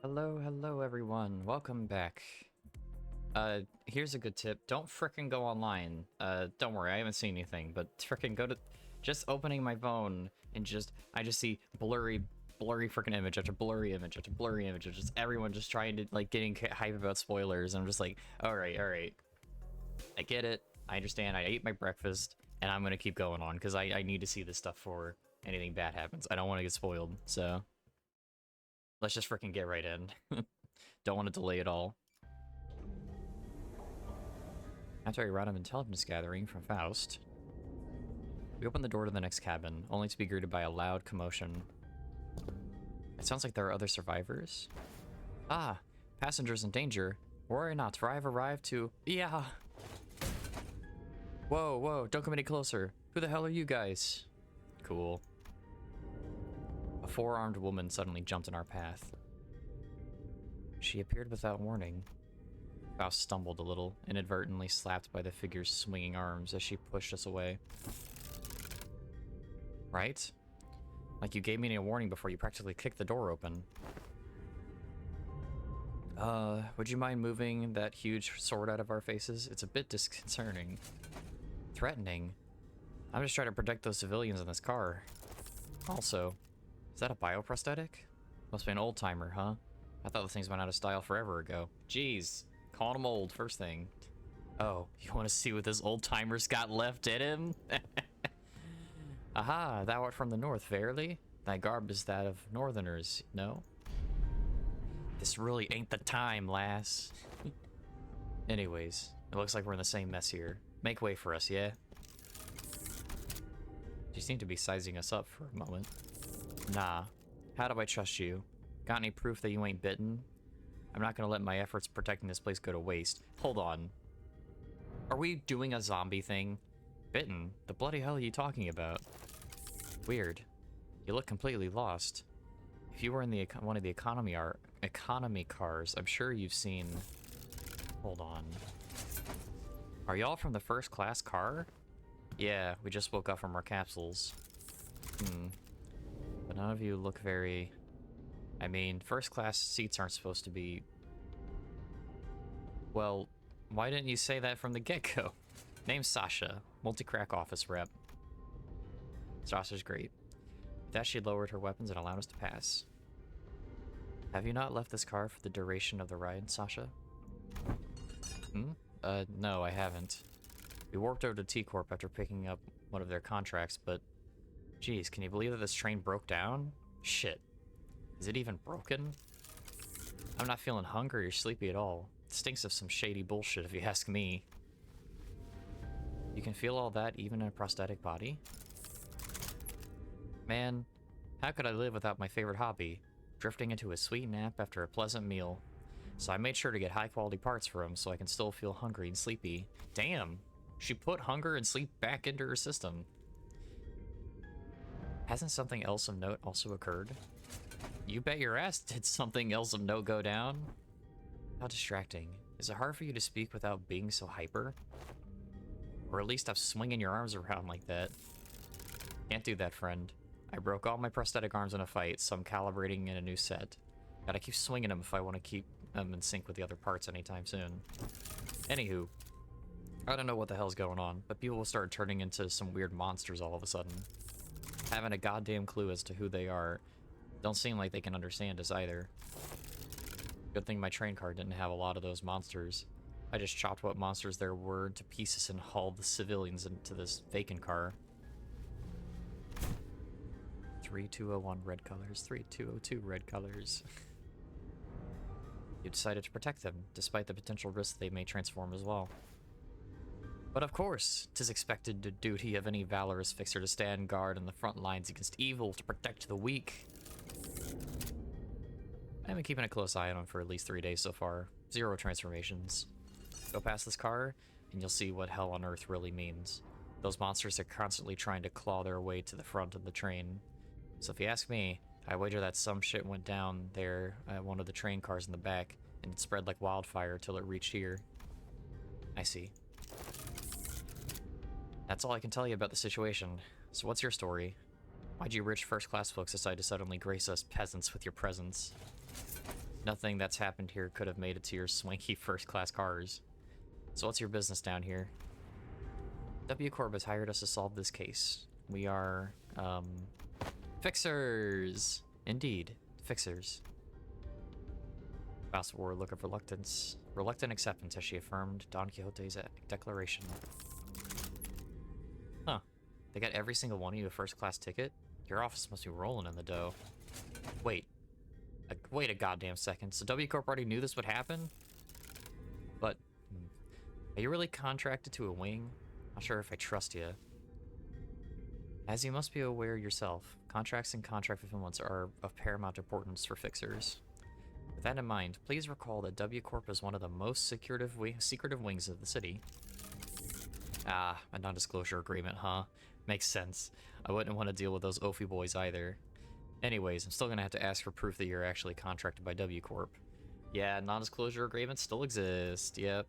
Hello everyone. Welcome back. Here's a good tip. Don't frickin' go online. Don't worry, I haven't seen anything, but frickin' go to... Just opening my phone and I just see blurry frickin' image after blurry image after blurry image of just everyone just trying to, like, getting hype about spoilers, and I'm just like, alright. I get it. I understand. I ate my breakfast, and I'm gonna keep going on, because I need to see this stuff before anything bad happens. I don't want to get spoiled, so... Let's just frickin' get right in. Don't want to delay it all. After a round of intelligence gathering from Faust, we open the door to the next cabin, only to be greeted by a loud commotion. It sounds like there are other survivors. Ah, passengers in danger. Worry not, for I have arrived to... Yeah! Whoa, don't come any closer. Who the hell are you guys? Cool. A four-armed woman suddenly jumped in our path. She appeared without warning. Faust stumbled a little, inadvertently slapped by the figure's swinging arms as she pushed us away. Right? Like you gave me a warning before you practically kicked the door open. Would you mind moving that huge sword out of our faces? It's a bit disconcerting. Threatening. I'm just trying to protect those civilians in this car. Also, is that a bioprosthetic? Must be an old-timer, huh? I thought the things went out of style forever ago. Jeez. Calling him old, first thing. Oh, you want to see what this old-timer's got left in him? Aha, thou art from the north, verily? Thy garb is that of northerners, no? This really ain't the time, lass. Anyways, it looks like we're in the same mess here. Make way for us, yeah? You seem to be sizing us up for a moment. Nah. How do I trust you? Got any proof that you ain't bitten? I'm not gonna let my efforts protecting this place go to waste. Hold on. Are we doing a zombie thing? Bitten? The bloody hell are you talking about? Weird. You look completely lost. If you were in the one of the economy cars, I'm sure you've seen... Hold on. Are y'all from the first class car? Yeah, we just woke up from our capsules. But none of you look very... I mean, first class seats aren't supposed to be... Well, why didn't you say that from the get-go? Name's Sasha, Multicrack office rep. Sasha's great. With that, she lowered her weapons and allowed us to pass. Have you not left this car for the duration of the ride, Sasha? No, I haven't. We warped over to T-Corp after picking up one of their contracts, but... Geez, can you believe that this train broke down? Shit. Is it even broken? I'm not feeling hungry or sleepy at all. It stinks of some shady bullshit if you ask me. You can feel all that even in a prosthetic body? Man, how could I live without my favorite hobby? Drifting into a sweet nap after a pleasant meal. So I made sure to get high quality parts for him so I can still feel hungry and sleepy. Damn! She put hunger and sleep back into her system. Hasn't something else of note also occurred? You bet your ass did something else of note go down. How distracting. Is it hard for you to speak without being so hyper? Or at least stop swinging your arms around like that. Can't do that, friend. I broke all my prosthetic arms in a fight, so I'm calibrating in a new set. Gotta keep swinging them if I want to keep them in sync with the other parts anytime soon. Anywho, I don't know what the hell's going on, but people will start turning into some weird monsters all of a sudden. Having a goddamn clue as to who they are. Don't seem like they can understand us either. Good thing my train car didn't have a lot of those monsters. I just chopped what monsters there were to pieces and hauled the civilians into this vacant car. 3201 red colors, 3202 red colors. You decided to protect them, despite the potential risk they may transform as well. But of course, 'tis expected the duty of any valorous fixer to stand guard on the front lines against evil to protect the weak. I've been keeping a close eye on him for at least 3 days so far. 0 transformations. Go past this car, and you'll see what hell on earth really means. Those monsters are constantly trying to claw their way to the front of the train. So if you ask me, I wager that some shit went down there at one of the train cars in the back, and it spread like wildfire till it reached here. I see. That's all I can tell you about the situation. So what's your story? Why'd you rich first-class folks decide to suddenly grace us peasants with your presence? Nothing that's happened here could have made it to your swanky first-class cars. So what's your business down here? W Corp has hired us to solve this case. We are, fixers! Indeed, fixers. Faust wore a look of reluctance. Reluctant acceptance as she affirmed Don Quixote's declaration. Huh. They got every single one of you a first-class ticket? Your office must be rolling in the dough. Wait. Wait a goddamn second. So W Corp already knew this would happen? But, are you really contracted to a wing? Not sure if I trust you. As you must be aware yourself, contracts and contract fulfillments are of paramount importance for fixers. With that in mind, please recall that W Corp is one of the most secretive wings of the city. Ah, a non-disclosure agreement, huh? Makes sense. I wouldn't want to deal with those Ophi boys either. Anyways, I'm still gonna have to ask for proof that you're actually contracted by W Corp. Yeah, non-disclosure agreements still exist, yep.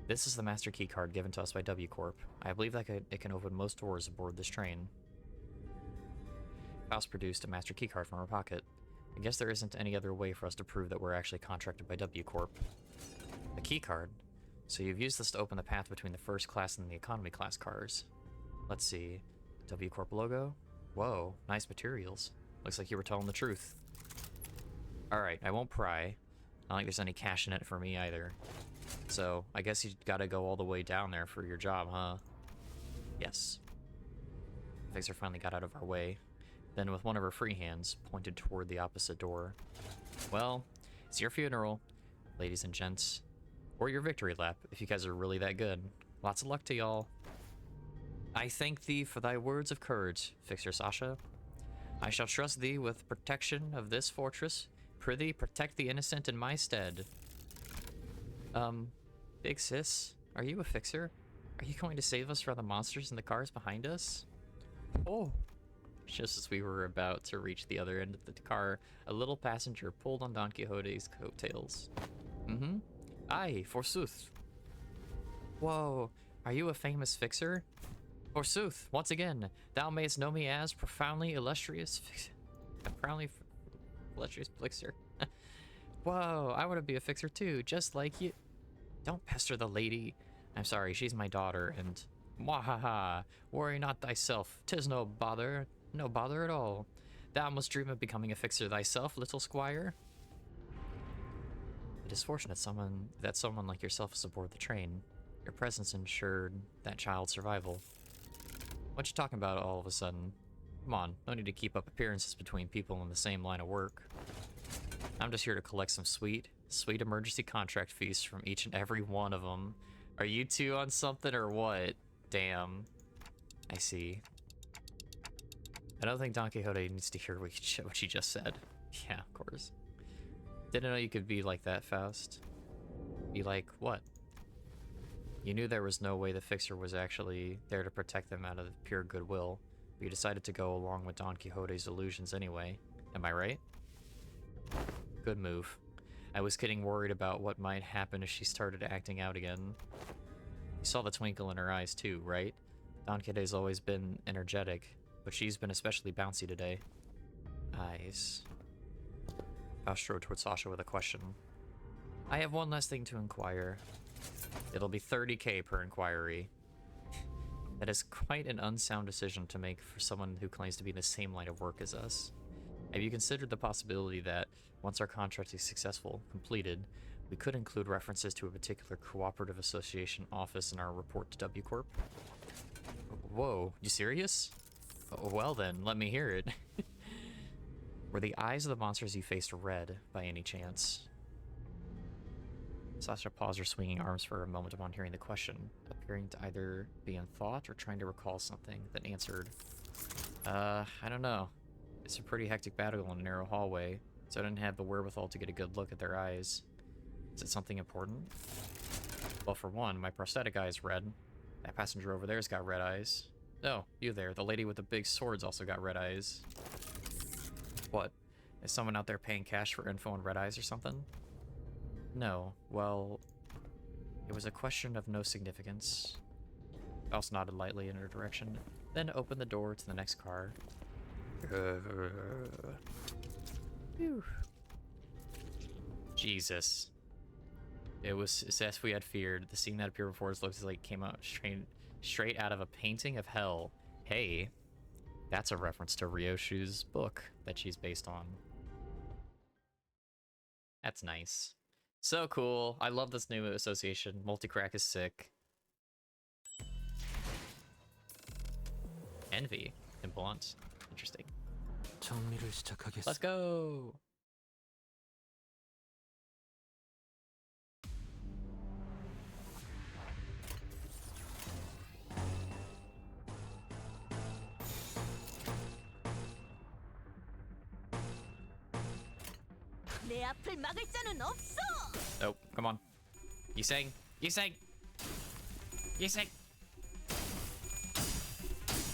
This is the master key card given to us by W Corp. I believe that it can open most doors aboard this train. Faust produced a master key card from her pocket. I guess there isn't any other way for us to prove that we're actually contracted by W Corp. A key card? So you've used this to open the path between the first class and the economy class cars. Let's see. W Corp logo? Whoa, nice materials. Looks like you were telling the truth. Alright, I won't pry. Not like there's any cash in it for me either. So, I guess you gotta go all the way down there for your job, huh? Yes. The fixer finally got out of our way. Then, with one of her free hands, pointed toward the opposite door. Well, it's your funeral, ladies and gents. Or your victory lap, if you guys are really that good. Lots of luck to y'all. I thank thee for thy words of courage, Fixer Sasha. I shall trust thee with protection of this fortress. Prithee, protect the innocent in my stead. Big sis, are you a fixer? Are you going to save us from the monsters in the cars behind us? Oh. Just as we were about to reach the other end of the car, a little passenger pulled on Don Quixote's coattails. Aye, forsooth. Whoa, are you a famous fixer? Forsooth, once again, thou mayst know me as profoundly illustrious fixer. Whoa, I want to be a fixer too, just like you. Don't pester the lady. I'm sorry, she's my daughter, and... Mwahaha, worry not thyself, 'tis no bother at all. Thou must dream of becoming a fixer thyself, little squire. It is fortunate that someone like yourself is aboard the train. Your presence ensured that child's survival. What you talking about all of a sudden? Come on, no need to keep up appearances between people in the same line of work. I'm just here to collect some sweet emergency contract fees from each and every one of them. Are you two on something or what? Damn. I see. I don't think Don Quixote needs to hear what she just said. Yeah, of course. Didn't know you could be like that, Faust. Be like, what? You knew there was no way the fixer was actually there to protect them out of pure goodwill, but you decided to go along with Don Quixote's illusions anyway. Am I right? Good move. I was getting worried about what might happen if she started acting out again. You saw the twinkle in her eyes too, right? Don Quixote's always been energetic, but she's been especially bouncy today. Eyes. Faust strode towards Sasha with a question. I have one last thing to inquire. It'll be 30k per inquiry. That is quite an unsound decision to make for someone who claims to be in the same line of work as us. Have you considered the possibility that, once our contract is completed, we could include references to a particular cooperative association office in our report to W Corp? Whoa, you serious? Oh, well then, let me hear it. Were the eyes of the monsters you faced red, by any chance? Sasha paused her swinging arms for a moment upon hearing the question, appearing to either be in thought or trying to recall something, then answered. I don't know. It's a pretty hectic battle in a narrow hallway, so I didn't have the wherewithal to get a good look at their eyes. Is it something important? Well, for one, my prosthetic eye is red. That passenger over there's got red eyes. No, you there, the lady with the big swords also got red eyes. What? Is someone out there paying cash for info on red eyes or something? No, well, it was a question of no significance. Faust nodded lightly in her direction, then opened the door to the next car. Phew. Jesus. It was as we had feared. The scene that appeared before us looks like it came out straight out of a painting of hell. Hey, that's a reference to Ryoshu's book that she's based on. That's nice. So cool. I love this new association. Multicrack is sick. Envy and Blunt. Interesting. Let's go. Oh, come on. You sing. You sing. You sing.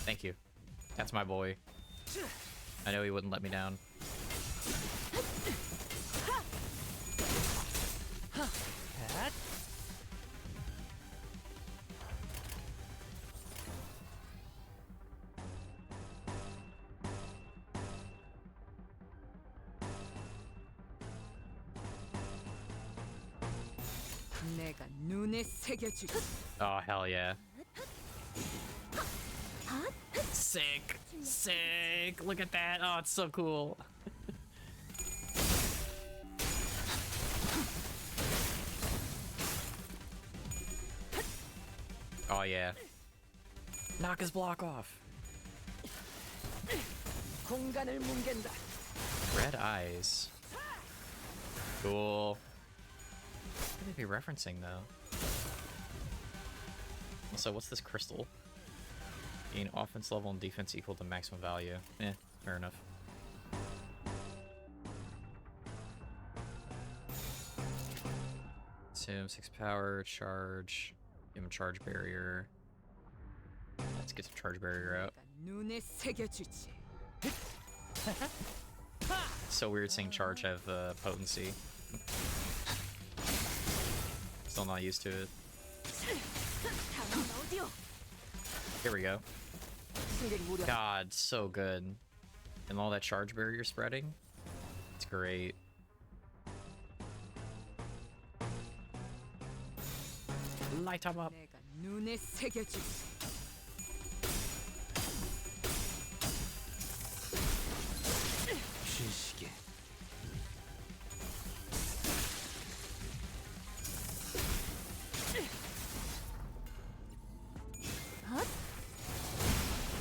Thank you. That's my boy. I know he wouldn't let me down. Oh, hell yeah. Sick. Sick. Look at that. Oh, it's so cool. Oh, yeah. Knock his block off. Red eyes. Cool. What could they be referencing, though? Also, what's this crystal? Gain offense level and defense equal to maximum value. Eh, fair enough. Sim 6 power, charge. Give him a charge barrier. Let's get the charge barrier out. So weird seeing charge have potency. Still not used to it. Here we go. God, so good. And all that charge barrier spreading. It's great. Light him up.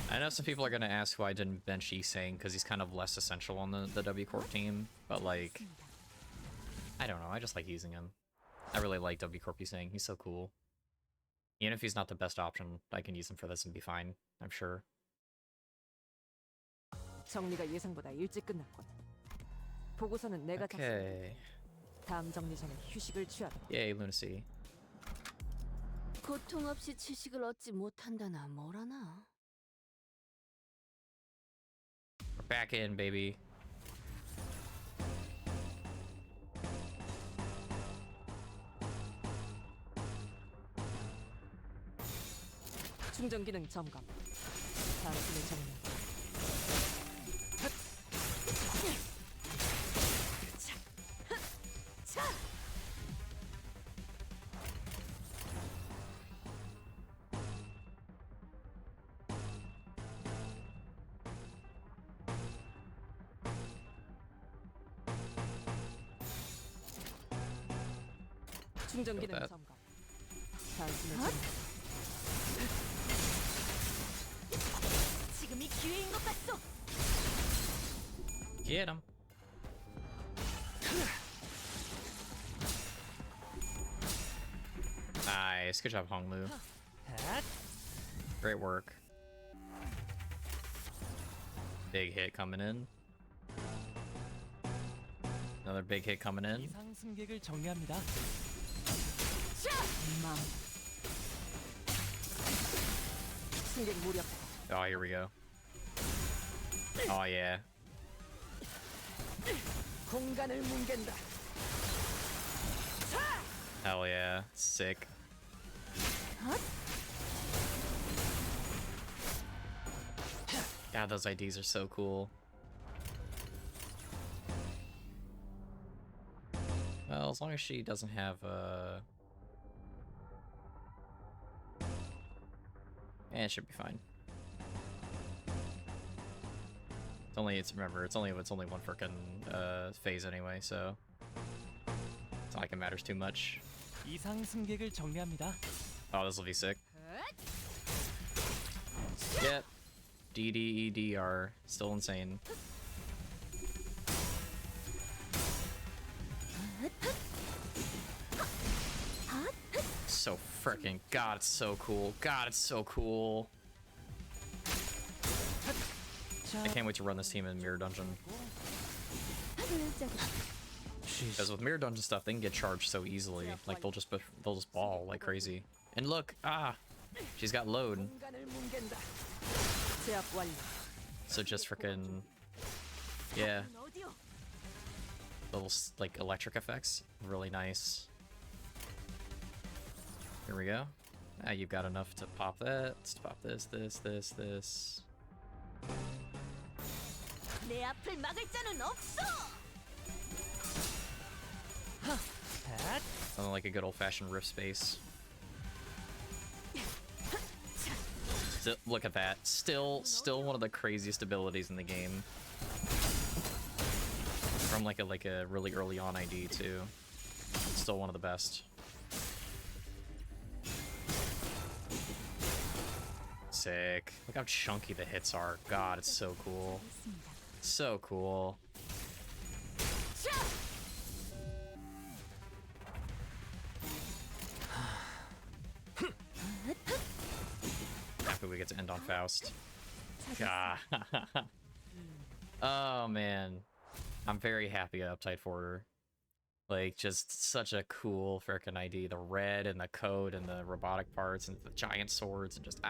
I know some people are gonna ask why I didn't bench Ising because he's kind of less essential on the W Corp team, but like, I don't know, I just like using him. I really like W Corp Ising, he's so cool. Even if he's not the best option, I can use him for this and be fine, I'm sure. Okay. Yay, Lunacy. 고통 없이 지식을 얻지 못한다나 뭐라나. We're back in, baby. 충전 기능 점검. 단순히 정면. 충전 기능 점검. 단순히 정면. 지금이 기회인 것 같소. Get him. Nice. Good job, Honglu. Great work. Big hit coming in. Another big hit coming in. Oh, here we go. Oh, yeah. Hell yeah. Sick. God, those IDs are so cool. Well, as long as she doesn't have, it should be fine. Remember, it's only one frickin' phase anyway, so it's not like it matters too much. 이상 승객을 정리합니다. Oh, this will be sick. Yep. DDED are still insane. So freaking God, it's so cool. God, it's so cool. I can't wait to run this team in Mirror Dungeon. Because with Mirror Dungeon stuff, they can get charged so easily. Like they'll just ball like crazy. And look, she's got load. So just freaking, yeah. Little like electric effects, really nice. Here we go. You've got enough to pop that. Let's pop this. Something like a good old-fashioned rift space. Look at that. Still one of the craziest abilities in the game. From like a really early on ID too. Still one of the best. Sick. Look how chunky the hits are. God, it's so cool. So cool. Happy we get to end on Faust. God. Oh man. I'm very I uptight for her. Like, just such a cool frickin' ID. The red and the code and the robotic parts and the giant swords and just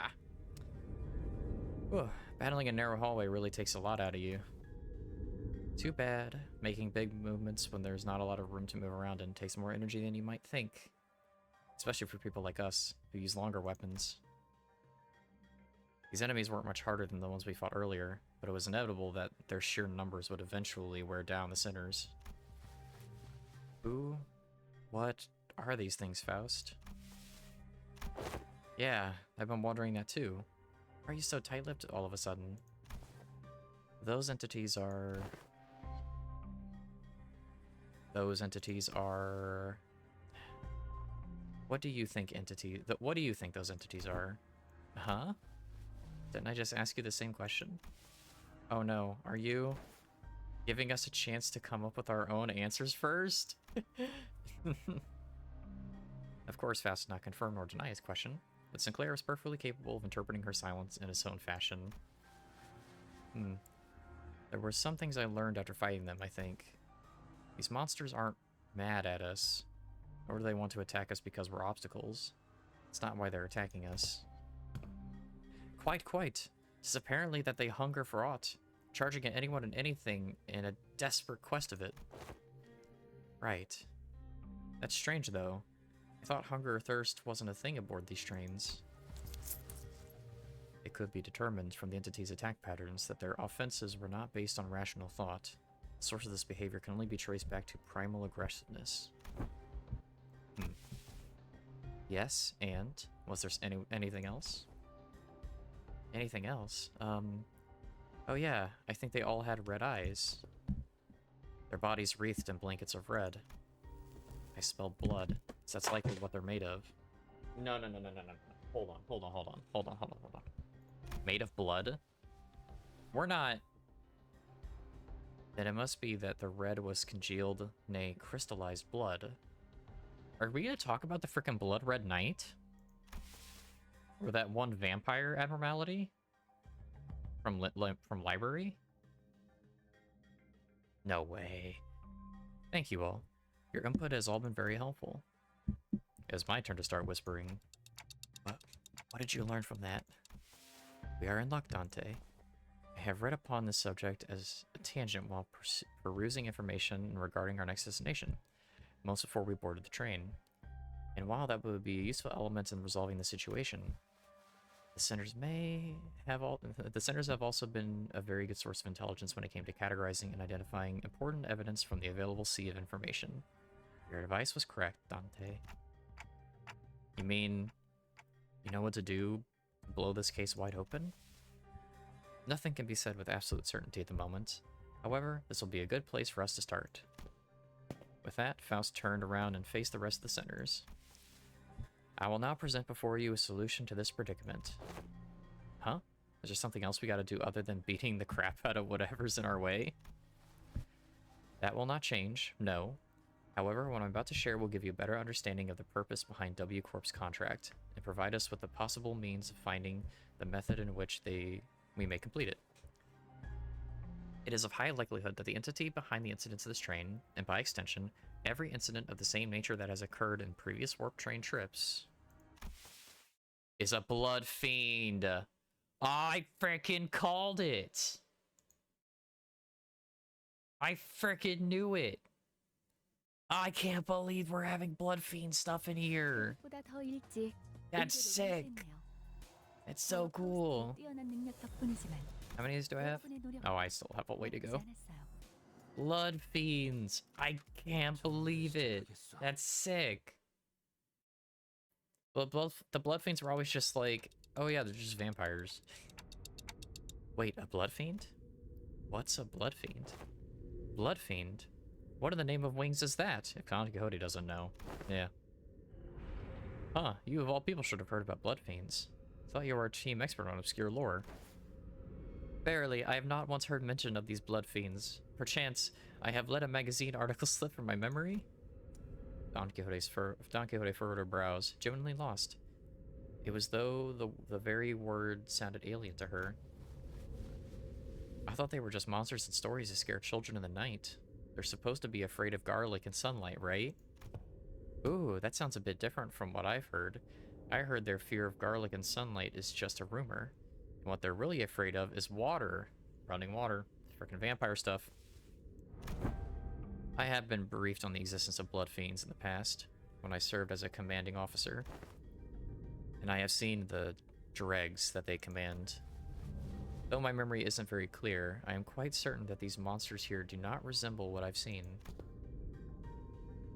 Whew. Battling a narrow hallway really takes a lot out of you. Too bad. Making big movements when there's not a lot of room to move around in takes more energy than you might think. Especially for people like us, who use longer weapons. These enemies weren't much harder than the ones we fought earlier, but it was inevitable that their sheer numbers would eventually wear down the sinners. Who? What are these things, Faust? Yeah, I've been wondering that too. Why are you so tight-lipped all of a sudden? Those entities are... What do you think what do you think those entities are? Huh? Didn't I just ask you the same question? Oh no, are you giving us a chance to come up with our own answers first? Of course, Faust did not confirm nor deny his question, but Sinclair is perfectly capable of interpreting her silence in his own fashion. There were some things I learned after fighting them, I think. These monsters aren't mad at us, nor do they want to attack us because we're obstacles. It's not why they're attacking us. Quite. It's apparently that they hunger for aught, charging at anyone and anything in a desperate quest of it. Right. That's strange, though. I thought hunger or thirst wasn't a thing aboard these trains. It could be determined from the entity's attack patterns that their offenses were not based on rational thought. The source of this behavior can only be traced back to primal aggressiveness. Yes, and? Was there anything else? Anything else? Oh yeah, I think they all had red eyes. Their bodies wreathed in blankets of red. I smelled blood, so that's likely what they're made of. No. Hold on. Made of blood? We're not... Then it must be that the red was congealed, nay, crystallized blood. Are we gonna talk about the frickin' Blood Red Knight? Or that one vampire abnormality? From library? No way. Thank you all. Your input has all been very helpful. It's my turn to start whispering. What did you learn from that? We are in luck, Dante. I have read upon this subject as a tangent while perusing information regarding our next destination, months before we boarded the train. And while that would be a useful element in resolving the situation, the centers have also been a very good source of intelligence when it came to categorizing and identifying important evidence from the available sea of information. Your advice was correct, Dante. You mean you know what to do to blow this case wide open? Nothing can be said with absolute certainty at the moment. However, this will be a good place for us to start. With that, Faust turned around and faced the rest of the senators. I will now present before you a solution to this predicament. Huh? Is there something else we gotta do other than beating the crap out of whatever's in our way? That will not change, no. However, what I'm about to share will give you a better understanding of the purpose behind W Corp's contract, and provide us with the possible means of finding the method in which we may complete it. It is of high likelihood that the entity behind the incidents of this train, and by extension, every incident of the same nature that has occurred in previous warp train trips, is a blood fiend. I freaking called it! I freaking knew it! I can't believe we're having blood fiend stuff in here. That's sick. It's so cool. How many of these do I have? Oh, I still have a way to go. Blood fiends. I can't believe it. That's sick. Well, the blood fiends were always just like, oh yeah, they're just vampires. Wait, a blood fiend? What's a blood fiend? Blood fiend? What in the name of wings is that? If Don Quixote doesn't know. Yeah. Huh, you of all people should have heard about blood fiends. Thought you were a team expert on obscure lore. Verily, I have not once heard mention of these blood fiends. Perchance, I have let a magazine article slip from my memory? Don Quixote furrowed her brows, genuinely lost. It was though the very word sounded alien to her. I thought they were just monsters in stories that scare children in the night. They're supposed to be afraid of garlic and sunlight, right? Ooh, that sounds a bit different from what I've heard. I heard their fear of garlic and sunlight is just a rumor. And what they're really afraid of is water. Running water. Freaking vampire stuff. I have been briefed on the existence of blood fiends in the past, when I served as a commanding officer. And I have seen the dregs that they command. Though my memory isn't very clear, I am quite certain that these monsters here do not resemble what I've seen.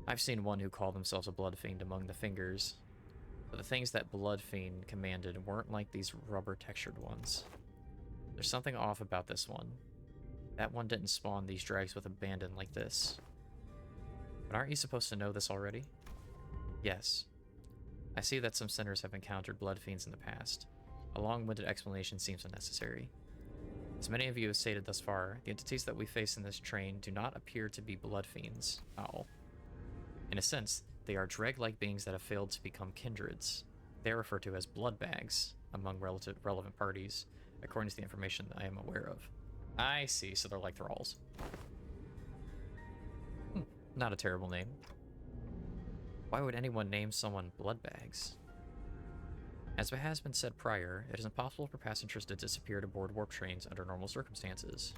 I've seen one who called themselves a blood fiend among the fingers, but the things that blood fiend commanded weren't like these rubber-textured ones. There's something off about this one. That one didn't spawn these dregs with abandon like this. But aren't you supposed to know this already? Yes. I see that some sinners have encountered blood fiends in the past. A long-winded explanation seems unnecessary. As many of you have stated thus far, the entities that we face in this train do not appear to be blood fiends. Oh. In a sense, they are dreg-like beings that have failed to become kindreds. They are referred to as blood bags among relevant parties, according to the information that I am aware of. I see, so they're like thralls. Not a terrible name. Why would anyone name someone blood bags? As has been said prior, it is impossible for passengers to disappear aboard warp trains under normal circumstances.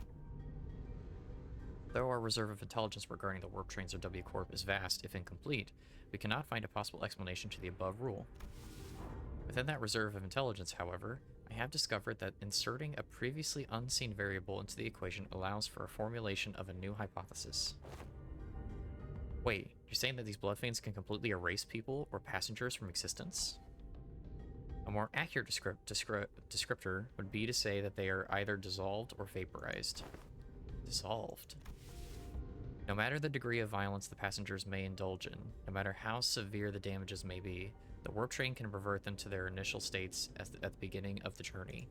Though our reserve of intelligence regarding the warp trains of W Corp is vast, if incomplete, we cannot find a possible explanation to the above rule. Within that reserve of intelligence, however, I have discovered that inserting a previously unseen variable into the equation allows for a formulation of a new hypothesis. Wait, you're saying that these blood fiends can completely erase people or passengers from existence? A more accurate descriptor would be to say that they are either dissolved or vaporized. Dissolved. No matter the degree of violence the passengers may indulge in, no matter how severe the damages may be, the warp train can revert them to their initial states at the beginning of the journey.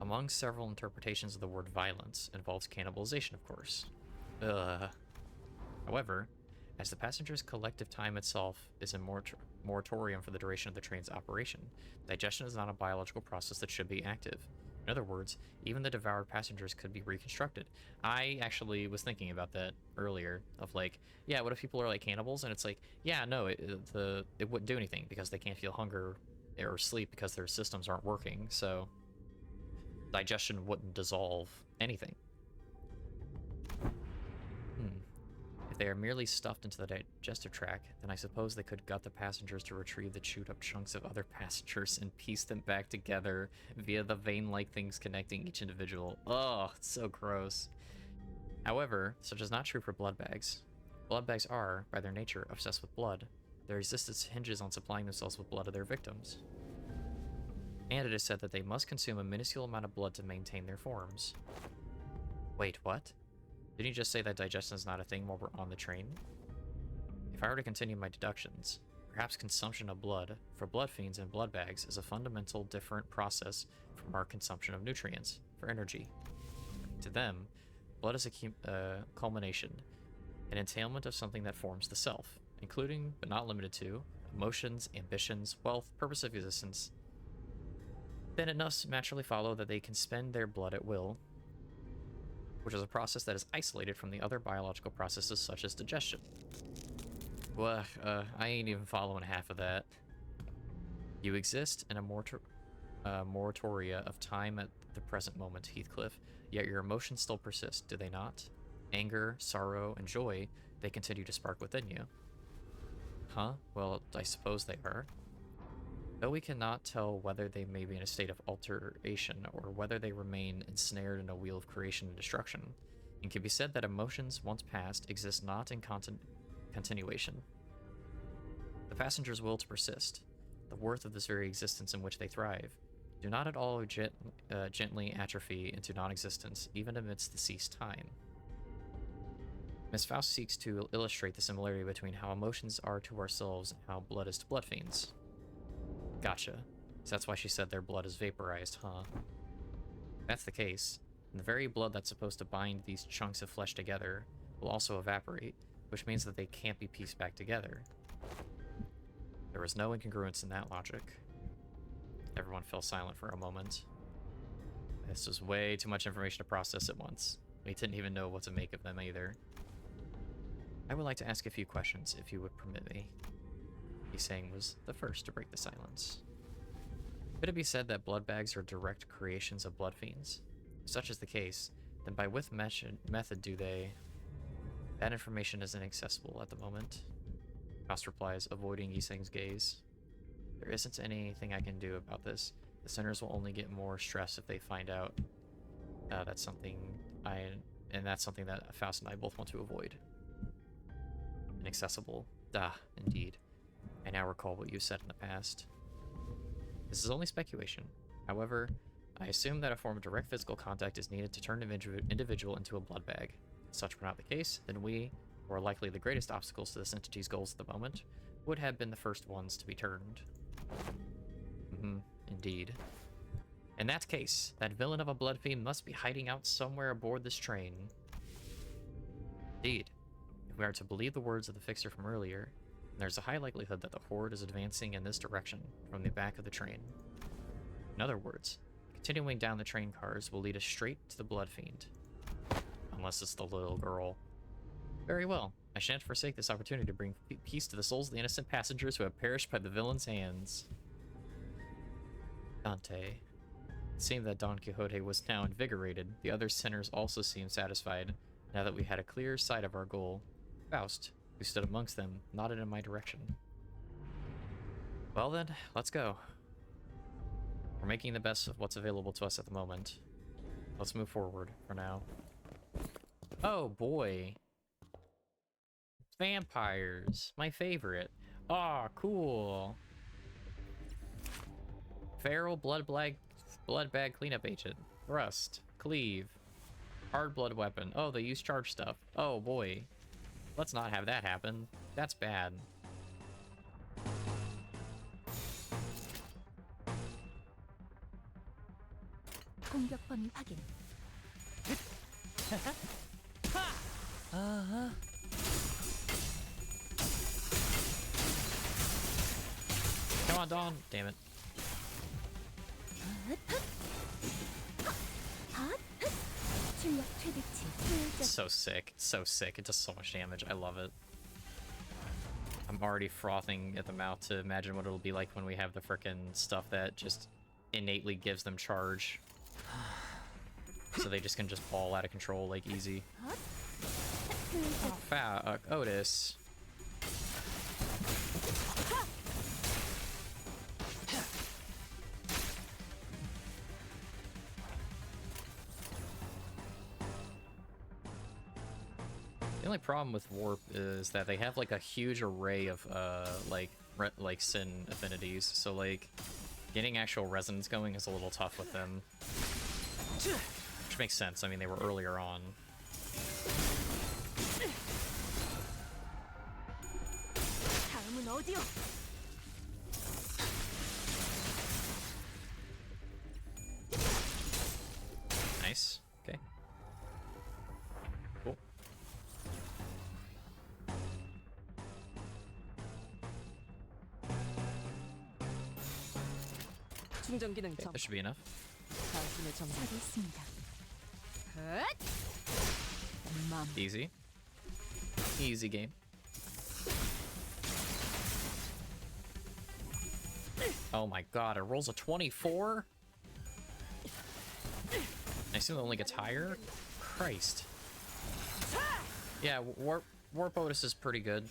Among several interpretations of the word violence involves cannibalization, of course. However, as the passenger's collective time itself is a moratorium for the duration of the train's operation, digestion is not a biological process that should be active. In other words, even the devoured passengers could be reconstructed. I actually was thinking about that earlier, of like, yeah, what if people are like cannibals? And it's like, yeah, no, it wouldn't do anything because they can't feel hunger or sleep because their systems aren't working, so digestion wouldn't dissolve anything. If they are merely stuffed into the digestive tract, then I suppose they could gut the passengers to retrieve the chewed up chunks of other passengers and piece them back together via the vein-like things connecting each individual. Oh, it's so gross. However, such is not true for blood bags. Blood bags are, by their nature, obsessed with blood. Their existence hinges on supplying themselves with blood of their victims. And it is said that they must consume a minuscule amount of blood to maintain their forms. Wait, what? Didn't you just say that digestion is not a thing while we're on the train? If I were to continue my deductions, perhaps consumption of blood for blood fiends and blood bags is a fundamental different process from our consumption of nutrients for energy. To them, blood is a culmination, an entailment of something that forms the self, including, but not limited to, emotions, ambitions, wealth, purpose of existence. Then it must naturally follow that they can spend their blood at will, which is a process that is isolated from the other biological processes such as digestion. Well, I ain't even following half of that. You exist in a moratoria of time at the present moment, Heathcliff, yet your emotions still persist, do they not? Anger, sorrow, and joy, they continue to spark within you. Huh? Well, I suppose they are. Though we cannot tell whether they may be in a state of alteration or whether they remain ensnared in a wheel of creation and destruction, it can be said that emotions, once past, exist not in continuation. The passenger's will to persist, the worth of this very existence in which they thrive, do not at all gently atrophy into non-existence, even amidst the ceased time. Miss Faust seeks to illustrate the similarity between how emotions are to ourselves and how blood is to blood fiends. Gotcha. So that's why she said their blood is vaporized, huh? If that's the case, the very blood that's supposed to bind these chunks of flesh together will also evaporate, which means that they can't be pieced back together. There was no incongruence in that logic. Everyone fell silent for a moment. This was way too much information to process at once. We didn't even know what to make of them either. I would like to ask a few questions, if you would permit me. Saying was the first to break the silence. Could it be said that blood bags are direct creations of blood fiends? If such is the case, then by what method do they... That information is inaccessible at the moment. Faust replies, avoiding Yiseng's gaze. There isn't anything I can do about this. The sinners will only get more stress if they find out that's something that's something that Faust and I both want to avoid. Inaccessible. Indeed. I now recall what you said in the past. This is only speculation. However, I assume that a form of direct physical contact is needed to turn an individual into a blood bag. If such were not the case, then we, who are likely the greatest obstacles to this entity's goals at the moment, would have been the first ones to be turned. Indeed. In that case, that villain of a blood fiend must be hiding out somewhere aboard this train. Indeed. If we are to believe the words of the fixer from earlier, there's a high likelihood that the horde is advancing in this direction from the back of the train. In other words, continuing down the train cars will lead us straight to the blood fiend. Unless it's the little girl. Very well. I shan't forsake this opportunity to bring peace to the souls of the innocent passengers who have perished by the villain's hands. Dante. It seemed that Don Quixote was now invigorated. The other sinners also seemed satisfied, now that we had a clear sight of our goal. Faust, who stood amongst them, nodded in my direction. Well then, let's go. We're making the best of what's available to us at the moment. Let's move forward for now. Oh boy. Vampires. My favorite. Aw, cool. Feral blood bag cleanup agent. Thrust. Cleave. Hard blood weapon. Oh, they use charge stuff. Oh boy. Let's not have that happen. That's bad. 공격범위 확인. Come on, Dawn. Damn it. 출력 최대치. It's so sick. It's so sick. It does so much damage. I love it. I'm already frothing at the mouth to imagine what it'll be like when we have the frickin' stuff that just innately gives them charge. So they just can just ball out of control like easy. Oh, Otis. The only problem with Warp is that they have like a huge array of like sin affinities, so like getting actual resonance going is a little tough with them. Which makes sense. I mean, they were earlier on. 다음은 어디요? Nice. Okay. Cool. 충전 기능 Okay, 점. that should be enough. 당신의 점. 알겠습니다. 맘. Easy. Easy game. Oh my god, it rolls a 24? I assume it only gets higher? Christ. Yeah, Warp Otis is pretty good.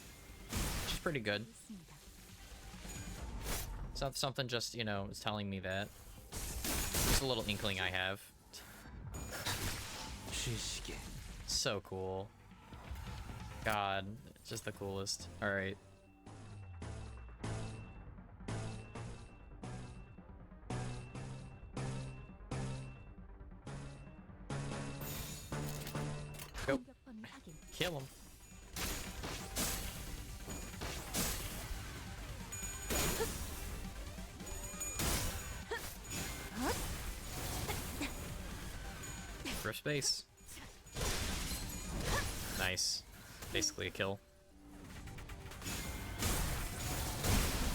She's pretty good. Something just, you know, is telling me that. Just a little inkling I have. So cool. God, just the coolest. Alright. Go. 공격 범위 확인. Kill him. For space. Nice. Basically a kill.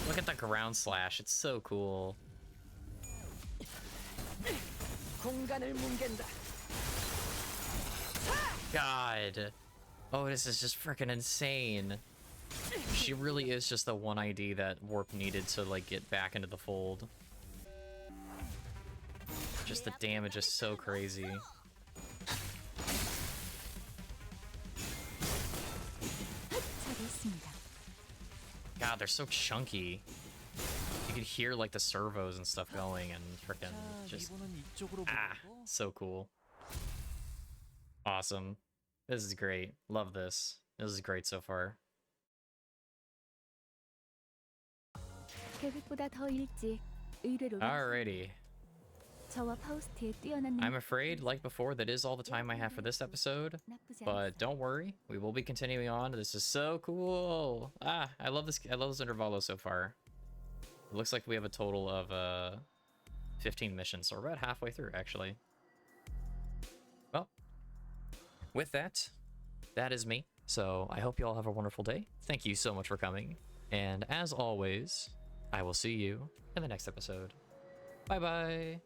Look at the ground slash. It's so cool. 공간을 뭉갠다. God. Oh, this is just freaking insane. She really is just the one ID that Warp needed to, like, get back into the fold. Just the damage is so crazy. 잘했습니다. God, they're so chunky. You could hear, like, the servos and stuff going and freaking 자, just... 리본은 이쪽으로 Ah, 보내고. so cool. Awesome. This is great. Love this. This is great so far. 계획보다 더 일찍 의뢰로 Alrighty. 저와 파우스트의 뛰어난 I'm afraid, like before, that is all the time I have for this episode. 나쁘지 But don't worry, we will be continuing on. This is so cool. Ah, I love this. I love this intervalo so far. It looks like we have a total of 15 missions, so we're about halfway through, actually. Well, with that, that is me. So I hope you all have a wonderful day. Thank you so much for coming. And as always, I will see you in the next episode. Bye-bye.